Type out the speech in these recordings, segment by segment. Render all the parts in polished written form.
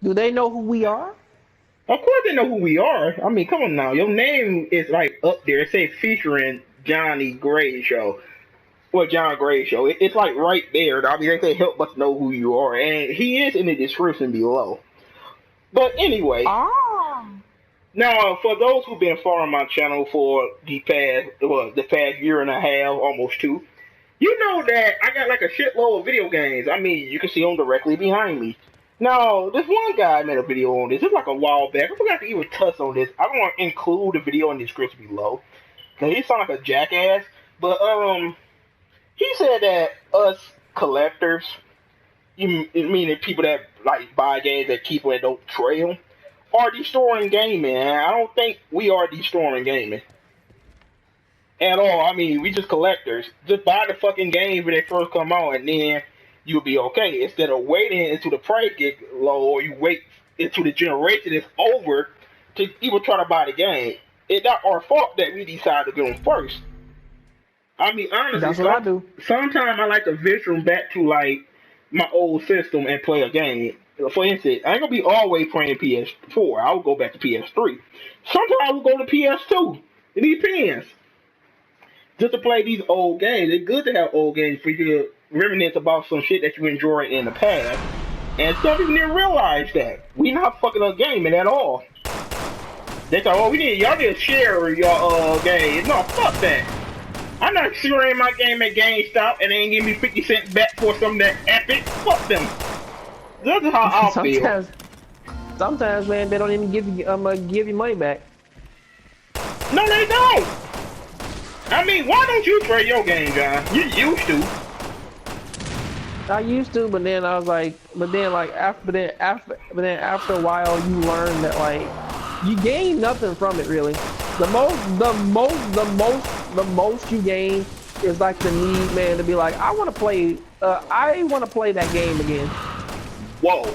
Do they know who we are? Of course they know who we are. I mean, come on now. Your name is like up there. It says featuring Johnny Gray show. Well, John Gray show. It's like right there. I mean, they can help us know who you are, and he is in the description below. But anyway, Ah. now for those who've been following my channel for the past year and a half, almost two, you know that I got like a shitload of video games. I mean, you can see them directly behind me. Now, this one guy made a video on this. It's like a while back. I forgot to even touch on this. I don't want to include the video in the description below because he sounds like a jackass. But he said that us collectors, meaning people that like buy games that keep them and don't trade them, are destroying gaming. And I don't think we are destroying gaming at all. I mean, we just collectors. Just buy the fucking games when they first come out, and then you'll be okay. Instead of waiting until the price get low, or you wait until the generation is over to even try to buy the game. It's not our fault that we decided to get them first. I mean, honestly, That's what I do. sometimes I like to venture back to like my old system and play a game. For instance, I ain't gonna be always playing PS4. I'll go back to PS3. Sometimes I will go to PS2. It depends. Just to play these old games. It's good to have old games for you to reminisce about some shit that you enjoyed in the past. And some people didn't realize that. We not fucking up gaming at all. They thought, oh, y'all need to share your game. No, fuck that. I'm not sharing my game at GameStop and they ain't give me 50 cents back for something that epic. Fuck them. This is how I feel. Sometimes, man, they don't even give you money back. No, they don't. I mean, why don't you trade your game, John? You used to. I used to, but then I was like, after a while, you learn that like you gain nothing from it really. The most you gain is like the need, man, to be like, I want to play that game again. Whoa.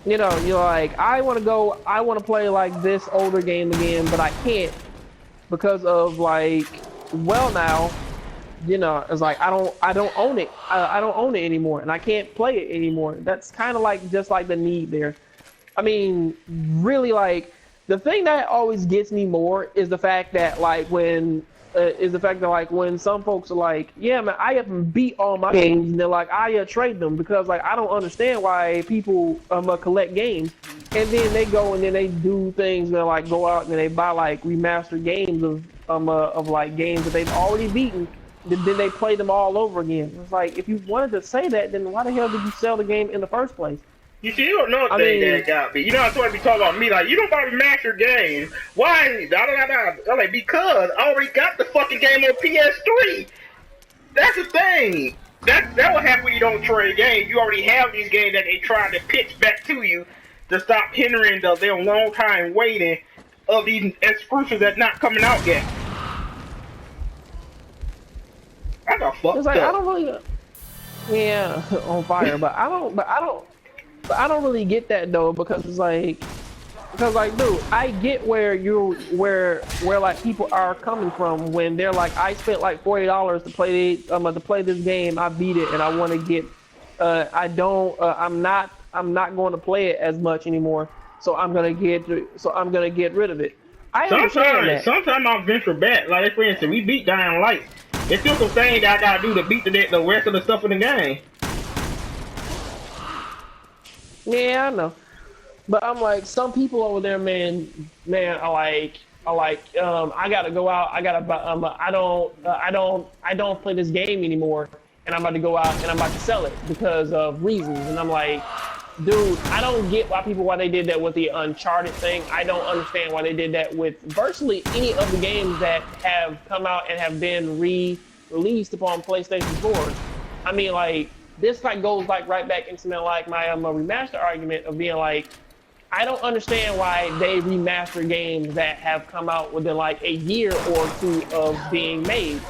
You know, you're like, I want to play like this older game again, but I can't because of like, well now, you know, it's like I don't own it. I don't own it anymore, and I can't play it anymore. That's kind of like just like the need there. I mean, really, like the thing that always gets me more is the fact that like when some folks are like, yeah, man, I have beat all my games, and they're like, I trade them because like I don't understand why people collect games, and then they go and then they do things and they like go out and they buy like remastered games of like games that they've already beaten. Then they play them all over again. It's like, if you wanted to say that, then why the hell did you sell the game in the first place? You see, you don't know that got me. You know, I thought you talking about me like, you don't buy remastered games. Why? I'm like, because I already got the fucking game on PS3. That's the thing. That will happen when you don't trade games. You already have these games that they trying to pitch back to you to stop hindering their long time waiting of these exclusives that's not coming out yet. I got fucked it's like, up. I don't really, yeah, on fire, but I don't really get that though, because it's like, dude, I get where like people are coming from when they're like, I spent like $40 to play this game, I beat it, and I want to get, I'm not going to play it as much anymore, so I'm gonna get rid of it. Sometimes I'll venture back. Like, for instance, we beat Dying Light. It's still some things that I gotta do to beat the rest of the stuff in the game. Yeah, I know. But I'm like, some people over there, man, are like, I gotta go out. I don't play this game anymore, and I'm about to go out and I'm about to sell it because of reasons. And I'm like, dude, I don't get why they did that with the Uncharted thing. I don't understand why they did that with virtually any of the games that have come out and have been released upon PlayStation 4. I mean, like, this like goes like right back into my remaster argument of being like, I don't understand why they remaster games that have come out within like a year or two of being made.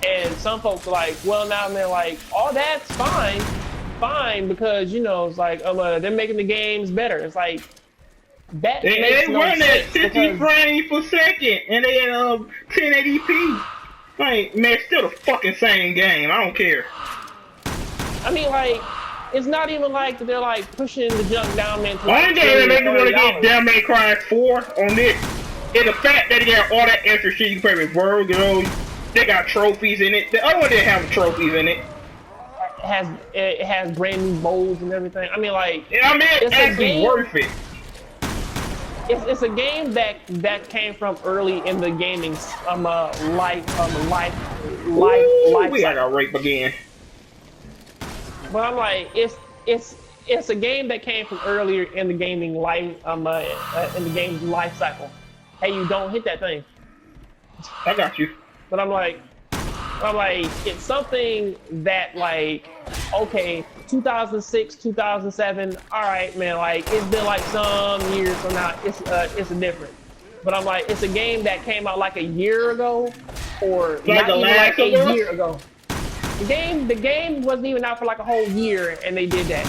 And some folks are like, well, now they're like, all that's fine, because you know, it's like they're making the games better. It's like that makes no sense. They run at 60 frames per second and they 1080p. Like, man, it's still the fucking same game. I don't care. I mean, like, it's not even like they're like pushing the junk down, man. To One like game that made me want to $20, get Devil May Cry 4 on this is the fact that they got all that extra shit you can play with World, you know. They got trophies in it. The other one didn't have trophies in it. It has brand new molds and everything. I mean, like, Yeah, I mean, it's actually game, worth it. It's a game that came from early in the gaming life. We got rape again. But I'm like, it's a game that came from earlier in the gaming life in the game's life cycle. Hey, you don't hit that thing. I got you. But I'm like, it's something that like, okay, 2006, 2007, all right, man, like it's been like some years from now, it's a different. But I'm like, it's a game that came out like a year ago, or like not even like a year ago. The game wasn't even out for like a whole year, and they did that.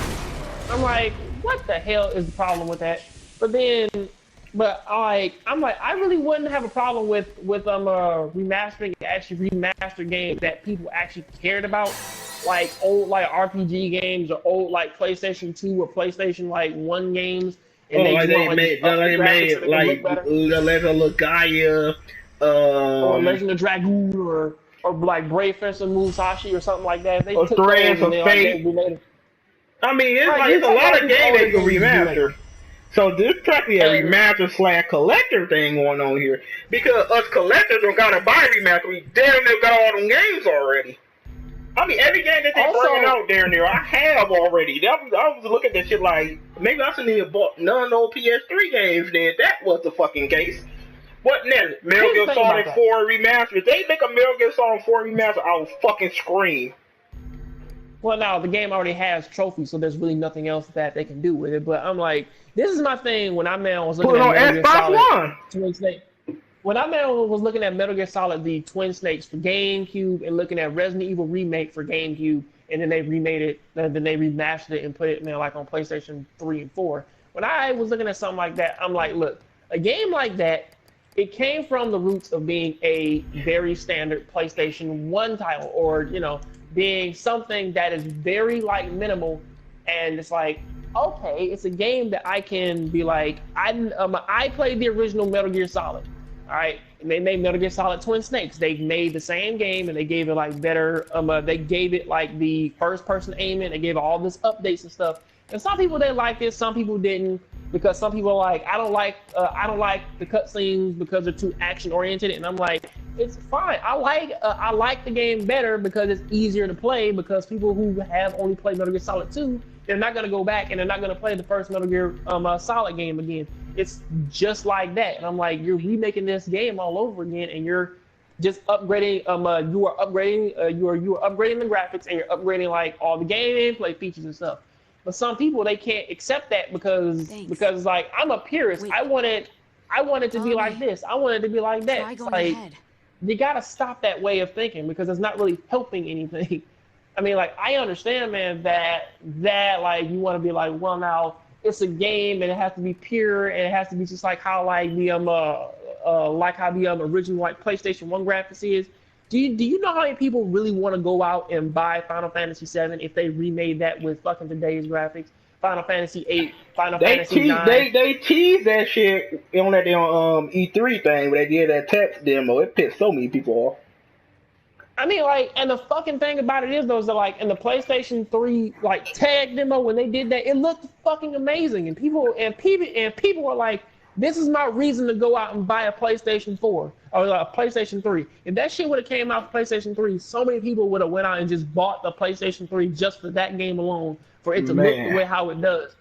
I'm like, what the hell is the problem with that? But I'm like, I really wouldn't have a problem with remastering actually remaster games that people actually cared about, like old like RPG games or old like PlayStation 2 or PlayStation like 1 games. And like they made like the Legend of Gaia, or Legend of Dragoon or like Brave Fencer Musashi or something like that. They took those and they remade it. I mean, it's a lot of games they can remaster. So this practically a remaster / collector thing going on here. Because us collectors don't gotta buy remaster. We damn near got all them games already. I mean, every game that they bringing out down there, I have already. I was looking at that shit like, maybe I shouldn't even bought none of those PS3 games then. That was the fucking case. What next? Metal Gear Solid 4 remaster. If they make a Metal Gear Solid 4 remaster, I will fucking scream. Well, now the game already has trophies, so there's really nothing else that they can do with it. But I'm like, this is my thing when I was looking at Metal Gear Solid Twin Snake. When I was looking at Metal Gear Solid the Twin Snakes for GameCube and looking at Resident Evil Remake for GameCube, and then they remade it, then they remastered it and put it like on PlayStation 3 and 4. When I was looking at something like that, I'm like, look, a game like that, it came from the roots of being a very standard PlayStation 1 title, or being something that is very like minimal, and it's like, okay, it's a game that I can be like, I played the original Metal Gear Solid, all right, and they made Metal Gear Solid Twin Snakes. They made the same game and they gave it like better, they gave it like the first person aiming, they gave it all this updates and stuff. And some people they liked it, some people didn't, because some people are like, I don't like the cutscenes because they're too action oriented, and I'm like, it's fine. I like the game better because it's easier to play, because people who have only played Metal Gear Solid 2, they're not gonna go back and they're not gonna play the first Metal Gear Solid game again. It's just like that, and I'm like, you're remaking this game all over again, and you're just upgrading. You are upgrading the graphics, and you're upgrading like all the gameplay features and stuff. But some people, they can't accept that because like, I'm a purist. Wait. I want it to be like this. I want it to be like that. It's like, you gotta stop that way of thinking, because it's not really helping anything. I mean, like, I understand, man, that like, you want to be like, well, now it's a game and it has to be pure and it has to be just like how like the original like PlayStation 1 graphics is. Do you know how many people really want to go out and buy Final Fantasy 7 if they remade that with fucking today's graphics? Final Fantasy 8, Fantasy 9. They teased that shit on that damn E3 thing where they did that text demo. It pissed so many people off. I mean, like, and the fucking thing about it is, though, is that, like, in the PlayStation 3 like tag demo when they did that, it looked fucking amazing, and people were like, this is my reason to go out and buy a PlayStation 4 or a PlayStation 3. If that shit would have came out for PlayStation 3, so many people would have went out and just bought the PlayStation 3 just for that game alone, for it to look the way how it does.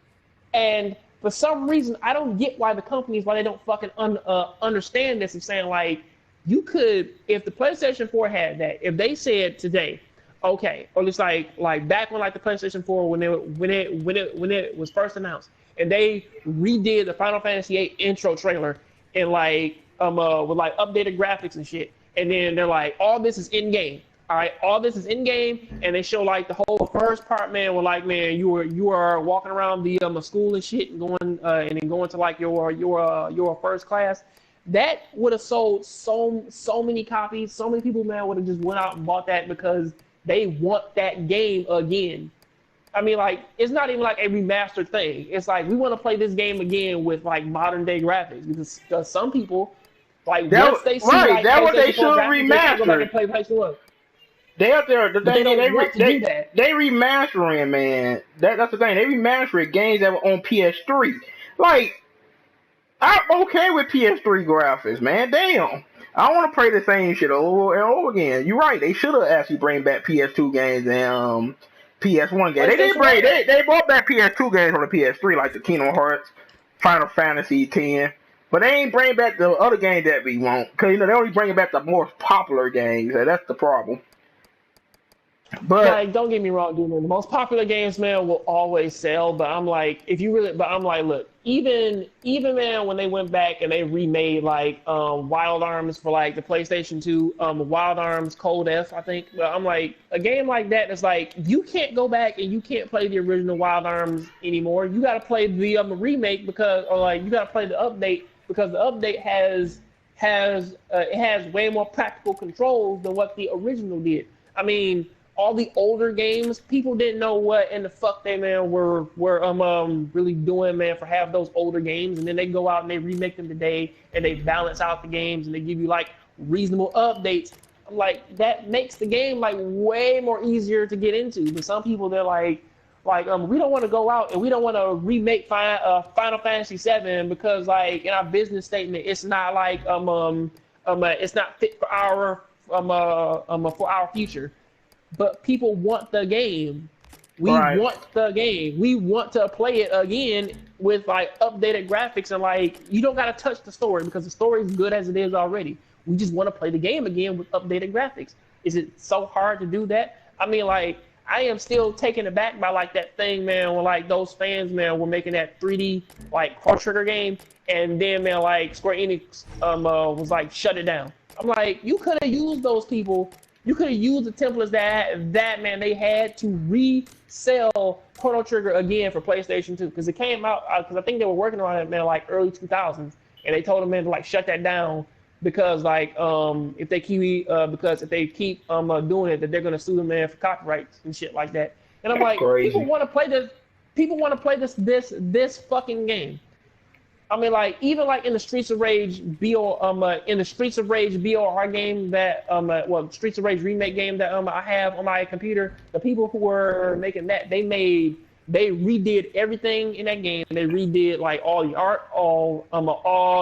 And for some reason, I don't get why the companies, why they don't fucking understand this, and saying like, you could, if the PlayStation 4 had that, if they said today, okay, or just like back when like the PlayStation 4 when it was first announced, and they redid the Final Fantasy 8 intro trailer and like with like updated graphics and shit, and then they're like, all this is in game. All right, all this is in game, and they show like the whole first part, man. Where like, man, you are walking around the school and shit, and going and then going to like your first class. That would have sold so many copies. So many people, man, would have just went out and bought that because they want that game again. I mean, like, it's not even like a remastered thing. It's like we want to play this game again with like modern day graphics because some people, like, once they see like that's what they PlayStation 4 should graphics, they can't go back remaster. and play PlayStation 1. They out there. The But they thing is, don't want to do that. they remastering, man. That's the thing. They remastering games that were on PS3. Like, I'm okay with PS3 graphics, man. Damn. I want to play the same shit over and over again. You're right. They should have actually bring back PS2 games and PS1 games. They did bring. They brought back PS2 games on the PS3, like the Kingdom Hearts, Final Fantasy X. But they ain't bring back the other games that we want. Because, you know, they only bring back the more popular games. And that's the problem. But like, don't get me wrong, dude. Man. The most popular games, man, will always sell. But I'm like, look, even man, when they went back and they remade like Wild Arms for like the PlayStation 2, Wild Arms Cold F, I think. But I'm like, a game like that is like, you can't go back and you can't play the original Wild Arms anymore. You got to play the remake because, or like, you got to play the update because the update has it has way more practical controls than what the original did. I mean, all the older games, people didn't know what in the fuck they, man, were really doing, man, for half those older games, and then they go out and they remake them today, and they balance out the games, and they give you like reasonable updates. I'm like, that makes the game like way more easier to get into. But some people, they're like we don't want to go out and we don't want to remake Final Fantasy VII because like in our business statement, it's not like it's not fit for our future. But people want the game. We want the game. We want to play it again with like updated graphics and like you don't gotta touch the story because the story is good as it is already. We just want to play the game again with updated graphics. Is it so hard to do that? I mean, like, I am still taken aback by like that thing, man, when like those fans, man, were making that 3D like Chrono Trigger game, and then man, like Square Enix was like shut it down. I'm like, you could have used those people. You could have used the templates that man they had to resell Chrono Trigger again for PlayStation 2 because it came out because I think they were working on it, man, like early 2000s, and they told them, man, to like shut that down because like if they keep doing it, that they're gonna sue them, man, for copyrights and shit like that. And I'm like, crazy. People want to play this. People want to play this fucking game. I mean, like, even like in the Streets of Rage BOR game that Streets of Rage remake game that I have on my computer, the people who were making that, they redid everything in that game. They redid like all the art, all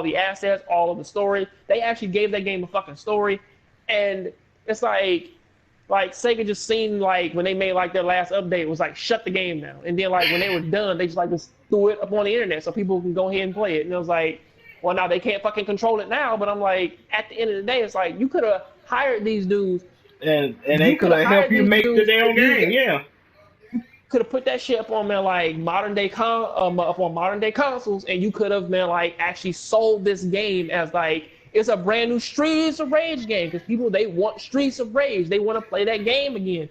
the assets, all of the story. They actually gave that game a fucking story, and it's like Sega just seemed like when they made like their last update, it was like shut the game down, and then like when they were done, they just threw it up on the internet so people can go ahead and play it. And it was like, well, now they can't fucking control it now. But I'm like, at the end of the day, it's like you could have hired these dudes, and they could have helped you make the damn game. Yeah, could have put that shit up on, man, like modern day consoles, and you could have, man, like actually sold this game as like it's a brand new Streets of Rage game because people, they want Streets of Rage. They want to play that game again.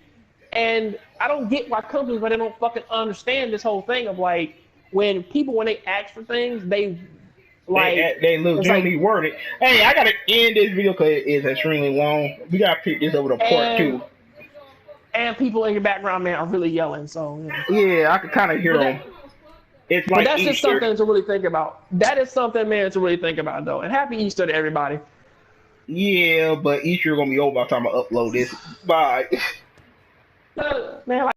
And I don't get why companies, they don't fucking understand this whole thing of like when they ask for things, they legitimately word it. Hey, I gotta end this video because it is extremely long. We gotta pick this over to part 2. And people in your background, man, are really yelling. So yeah, I can kind of hear them. It's like that's Easter. Just something to really think about. That is something, man, to really think about, though. And happy Easter to everybody. Yeah, but Easter gonna be over by the time I upload this. Bye. Man,